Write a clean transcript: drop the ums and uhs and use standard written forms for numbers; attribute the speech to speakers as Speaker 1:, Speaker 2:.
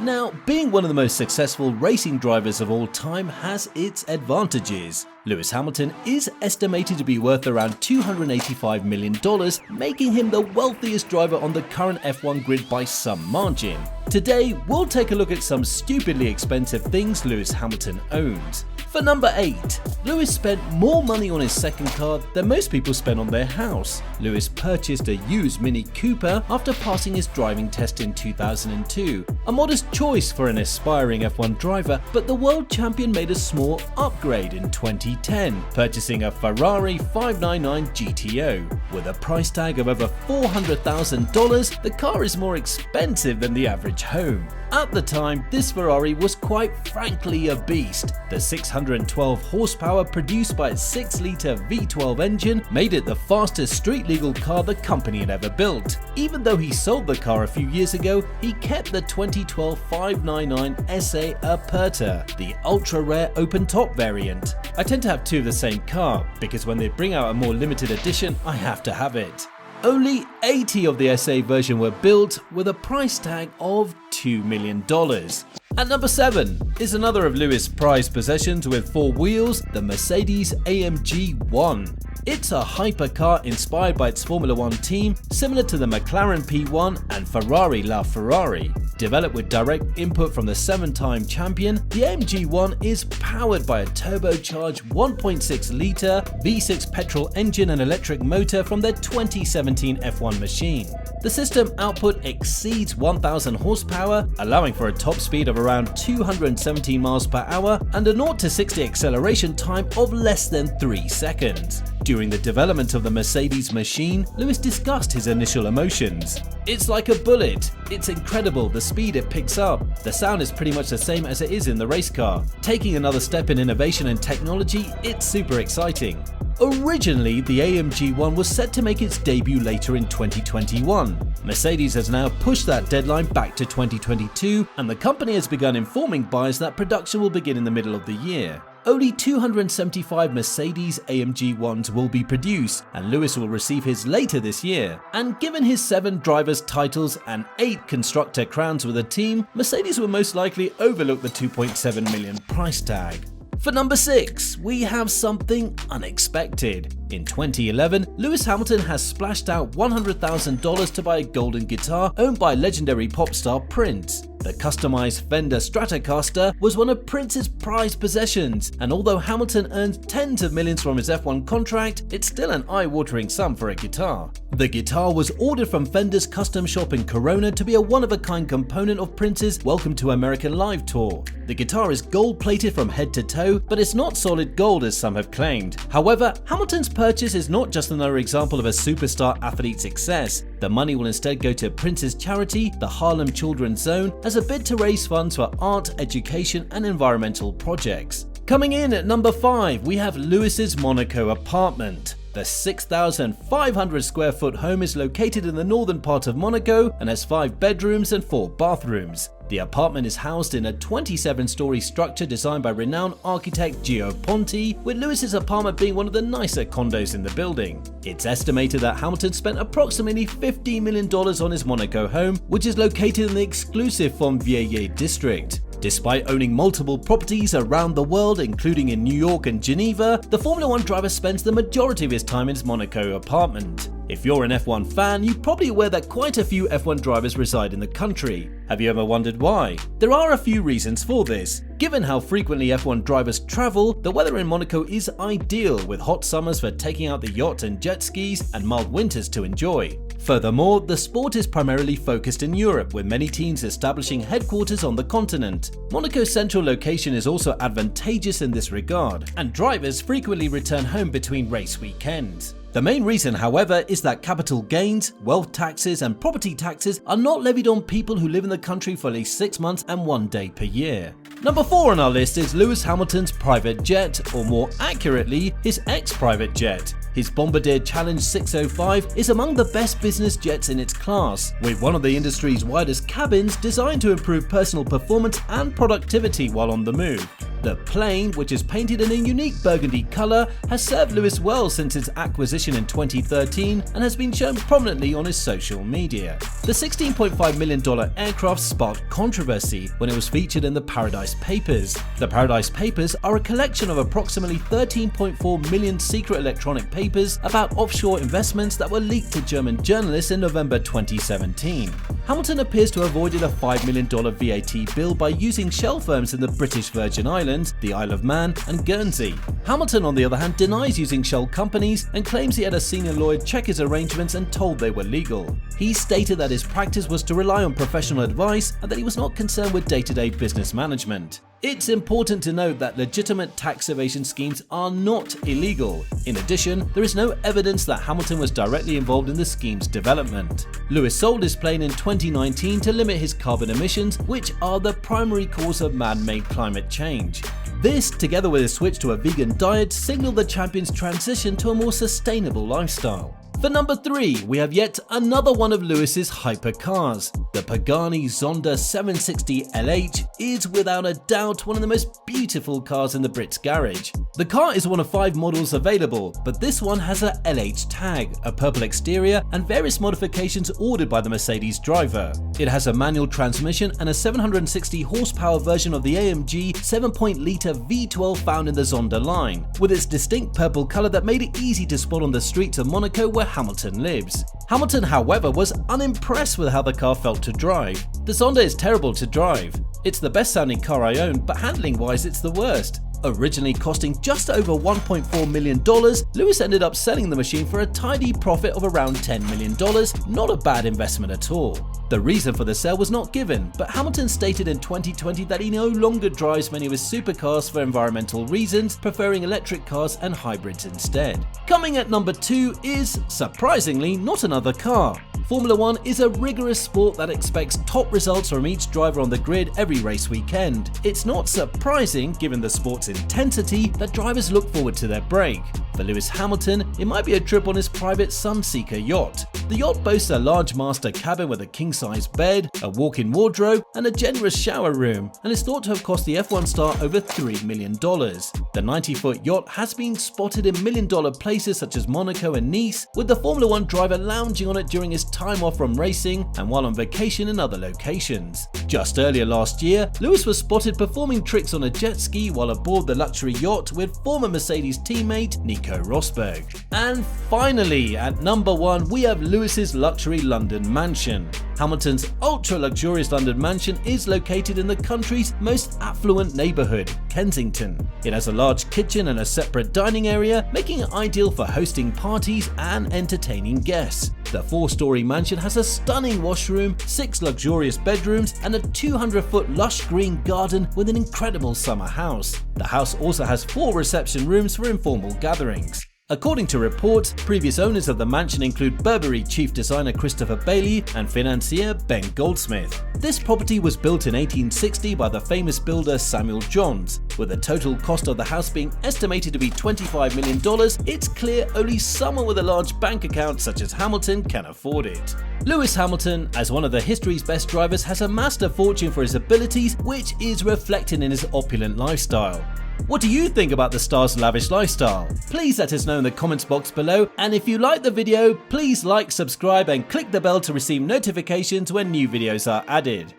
Speaker 1: Now, being one of the most successful racing drivers of all time has its advantages. Lewis Hamilton is estimated to be worth around $285 million, making him the wealthiest driver on the current F1 grid by some margin. Today, we'll take a look at some stupidly expensive things Lewis Hamilton owns. For number 8, Lewis spent more money on his second car than most people spend on their house. Lewis purchased a used Mini Cooper after passing his driving test in 2002. A modest choice for an aspiring F1 driver, but the world champion made a small upgrade in 2010, purchasing a Ferrari 599 GTO. With a price tag of over $400,000, the car is more expensive than the average home. At the time, this Ferrari was quite frankly a beast. The 612 horsepower produced by its 6-litre V12 engine made it the fastest street-legal car the company had ever built. Even though he sold the car a few years ago, he kept the 2012 599 SA Aperta, the ultra-rare open-top variant. I tend to have two of the same car, because when they bring out a more limited edition, I have to have it. Only 80 of the SA version were built, with a price tag of $2 million. At number 7 is another of Lewis' prized possessions with 4 wheels, the Mercedes-AMG One. It's a hypercar inspired by its Formula One team, similar to the McLaren P1 and Ferrari LaFerrari. Developed with direct input from the 7-time champion, the AMG One is powered by a turbocharged 1.6-litre V6 petrol engine and electric motor from their 2017 F1 machine. The system output exceeds 1,000 horsepower, allowing for a top speed of around 217 miles per hour and a 0 to 60 acceleration time of less than 3 seconds. During the development of the Mercedes machine, Lewis discussed his initial emotions. "It's like a bullet. It's incredible the speed it picks up. The sound is pretty much the same as it is in the race car. Taking another step in innovation and technology, it's super exciting." Originally, the AMG One was set to make its debut later in 2021. Mercedes has now pushed that deadline back to 2022, and the company has begun informing buyers that production will begin in the middle of the year. Only 275 Mercedes-AMG Ones will be produced, and Lewis will receive his later this year. And given his 7 drivers' titles and 8 constructor crowns with the team, Mercedes will most likely overlook the $2.7 million price tag. For number 6, we have something unexpected. In 2011, Lewis Hamilton has splashed out $100,000 to buy a golden guitar owned by legendary pop star Prince. The customized Fender Stratocaster was one of Prince's prized possessions, and although Hamilton earned tens of millions from his F1 contract, it's still an eye-watering sum for a guitar. The guitar was ordered from Fender's custom shop in Corona to be a one-of-a-kind component of Prince's Welcome to America Live tour. The guitar is gold-plated from head to toe, but it's not solid gold as some have claimed. However, Hamilton's purchase is not just another example of a superstar athlete's success. The money will instead go to Prince's charity, the Harlem Children's Zone, as a bid to raise funds for art, education, and environmental projects. Coming in at number 5, we have Lewis's Monaco apartment. The 6,500 square foot home is located in the northern part of Monaco and has 5 bedrooms and 4 bathrooms. The apartment is housed in a 27-story structure designed by renowned architect Gio Ponti, with Lewis's apartment being one of the nicer condos in the building. It's estimated that Hamilton spent approximately $15 million on his Monaco home, which is located in the exclusive Fontvieille district. Despite owning multiple properties around the world, including in New York and Geneva, the Formula One driver spends the majority of his time in his Monaco apartment. If you're an F1 fan, you're probably aware that quite a few F1 drivers reside in the country. Have you ever wondered why? There are a few reasons for this. Given how frequently F1 drivers travel, the weather in Monaco is ideal, with hot summers for taking out the yacht and jet skis and mild winters to enjoy. Furthermore, the sport is primarily focused in Europe, with many teams establishing headquarters on the continent. Monaco's central location is also advantageous in this regard, and drivers frequently return home between race weekends. The main reason, however, is that capital gains, wealth taxes, and property taxes are not levied on people who live in the country for at least 6 months and 1 day per year. Number 4 on our list is Lewis Hamilton's private jet, or more accurately, his ex-private jet. His Bombardier Challenge 605 is among the best business jets in its class, with one of the industry's widest cabins designed to improve personal performance and productivity while on the move. The plane, which is painted in a unique burgundy color, has served Lewis well since its acquisition in 2013 and has been shown prominently on his social media. The $16.5 million aircraft sparked controversy when it was featured in the Paradise Papers. The Paradise Papers are a collection of approximately 13.4 million secret electronic papers about offshore investments that were leaked to German journalists in November 2017. Hamilton appears to have avoided a $5 million VAT bill by using shell firms in the British Virgin Islands, the Isle of Man, and Guernsey. Hamilton, on the other hand, denies using shell companies and claims he had a senior lawyer check his arrangements and told they were legal. He stated that his practice was to rely on professional advice and that he was not concerned with day-to-day business management. It's important to note that legitimate tax evasion schemes are not illegal. In addition, there is no evidence that Hamilton was directly involved in the scheme's development. Lewis sold his plane in 2019 to limit his carbon emissions, which are the primary cause of man-made climate change. This, together with a switch to a vegan diet, signaled the champion's transition to a more sustainable lifestyle. For number 3, we have yet another one of Lewis's hypercars. The Pagani Zonda 760 LH is without a doubt one of the most beautiful cars in the Brits garage. The car is one of 5 models available, but this one has a LH tag, a purple exterior, and various modifications ordered by the Mercedes driver. It has a manual transmission and a 760 horsepower version of the AMG 7.0-litre V12 found in the Zonda line, with its distinct purple colour that made it easy to spot on the streets of Monaco where Hamilton lives. Hamilton, however, was unimpressed with how the car felt to drive. The Zonda is terrible to drive. It's the best sounding car I own, but handling wise it's the worst. Originally costing just over $1.4 million, Lewis ended up selling the machine for a tidy profit of around $10 million, not a bad investment at all. The reason for the sale was not given, but Hamilton stated in 2020 that he no longer drives many of his supercars for environmental reasons, preferring electric cars and hybrids instead. Coming at number 2 is, surprisingly, not another car. Formula One is a rigorous sport that expects top results from each driver on the grid every race weekend. It's not surprising, given the sport's intensity, that drivers look forward to their break. For Lewis Hamilton, it might be a trip on his private Sunseeker yacht. The yacht boasts a large master cabin with a king-size bed, a walk-in wardrobe, and a generous shower room, and is thought to have cost the F1 star over $3 million. The 90-foot yacht has been spotted in million-dollar places such as Monaco and Nice, with the Formula One driver lounging on it during his time off from racing and while on vacation in other locations. Just earlier last year, Lewis was spotted performing tricks on a jet ski while aboard the luxury yacht with former Mercedes teammate Nico Rosberg. And finally, at number 1, we have Lewis's luxury London mansion. Hamilton's ultra-luxurious London mansion is located in the country's most affluent neighbourhood, Kensington. It has a large kitchen and a separate dining area, making it ideal for hosting parties and entertaining guests. The 4-story mansion has a stunning washroom, 6 luxurious bedrooms, and a 200-foot lush green garden with an incredible summer house. The house also has 4 reception rooms for informal gatherings. According to reports, previous owners of the mansion include Burberry chief designer Christopher Bailey and financier Ben Goldsmith. This property was built in 1860 by the famous builder Samuel Johns. With the total cost of the house being estimated to be $25 million, it's clear only someone with a large bank account such as Hamilton can afford it. Lewis Hamilton, as one of the history's best drivers, has amassed a fortune for his abilities, which is reflected in his opulent lifestyle. What do you think about the star's lavish lifestyle? Please let us know in the comments box below, and if you liked the video, please like, subscribe and click the bell to receive notifications when new videos are added.